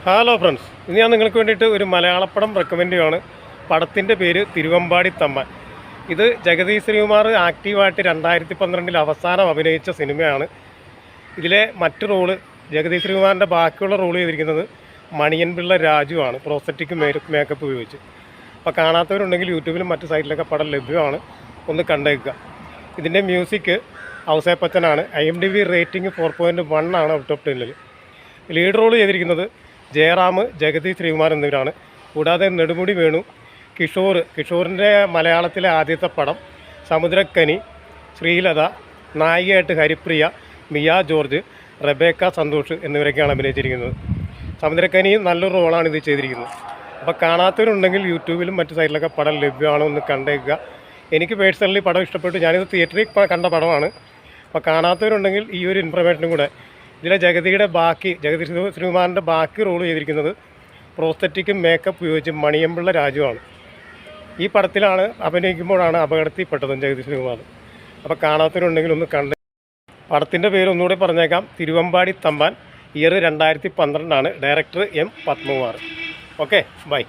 Hello friends, ഇന്ന് ഞാൻ നിങ്ങൾക്ക് വേണ്ടിയിട്ട് ഒരു മലയാളപ്പടം റെക്കമെൻഡ് ചെയ്യുകയാണ്. പടത്തിൻ്റെ പേര് തിരുവമ്പാടി തമ്പാൻ. ഇത് ജഗദീഷ് ശ്രീകുമാർ ആക്റ്റീവായിട്ട് 2012 അവസാനം അഭിനയിച്ച സിനിമയാണ്. ഇതിലെ മറ്റു റോള് ജഗദീഷ് ശ്രീകുമാറിൻ്റെ ബാക്കിയുള്ള റോൾ ചെയ്തിരിക്കുന്നത് മണിയൻപിള്ള രാജുവാണ്, പ്രോസ്തറ്റിക് മേക്കപ്പ് ഉപയോഗിച്ച്. അപ്പോൾ കാണാത്തവരുണ്ടെങ്കിൽ യൂട്യൂബിലും മറ്റു സൈറ്റിലൊക്കെ പടം ലഭ്യമാണ്, ഒന്ന് കണ്ടേക്കുക. ഇതിൻ്റെ മ്യൂസിക് ഔസേപ്പച്ചനാണ്. IMDb റേറ്റിംഗ് 4.1 ആണ് ഔട്ട് ഓഫ് 10. ലീഡ് റോൾ ചെയ്തിരിക്കുന്നത് ജയറാം, ജഗദീഷ് ശ്രീകുമാർ എന്നിവരാണ്. കൂടാതെ നെടുമുടി വേണു, കിഷോറിൻ്റെ മലയാളത്തിലെ ആദ്യത്തെ പടം, സമുദ്രക്കനി, ശ്രീലത, നായികയായിട്ട് ഹരിപ്രിയ, മിയ ജോർജ്, റെബേക്ക സന്തോഷ് എന്നിവരൊക്കെയാണ് അഭിനയിച്ചിരിക്കുന്നത്. സമുദ്രക്കനി നല്ലൊരു റോളാണ് ഇത് ചെയ്തിരിക്കുന്നത്. അപ്പോൾ കാണാത്തവരുണ്ടെങ്കിൽ യൂട്യൂബിലും മറ്റു സൈറ്റിലൊക്കെ പടം ലഭ്യമാണോ ഒന്ന് കണ്ടേക്കുക. എനിക്ക് പേഴ്സണലി പടം ഇഷ്ടപ്പെട്ടു. ഞാനിത് തിയേറ്ററിൽ കണ്ട പടമാണ്. അപ്പോൾ കാണാത്തവരുണ്ടെങ്കിൽ ഈ ഒരു ഇൻഫർമേഷനും കൂടെ, ഇതിലെ ജഗദീഷ് ശ്രീകുമാറിൻ്റെ ബാക്കി റോൾ ചെയ്തിരിക്കുന്നത് പ്രോസ്തറ്റിക്കും മേക്കപ്പ് ഉപയോഗിച്ച് മണിയൻപിള്ള രാജുവാണ്. ഈ പടത്തിലാണ് അഭിനയിക്കുമ്പോഴാണ് അപകടത്തിൽപ്പെട്ടതും ജഗദീഷ് ശ്രീകുമാർ. അപ്പോൾ കാണാത്തവരുണ്ടെങ്കിൽ ഒന്ന് കണ്ട്. പടത്തിൻ്റെ പേര് ഒന്നുകൂടെ പറഞ്ഞേക്കാം, തിരുവമ്പാടി തമ്പാൻ. ഇയർ 2012 ആണ്. Director M. Padmakumar. Okay, by.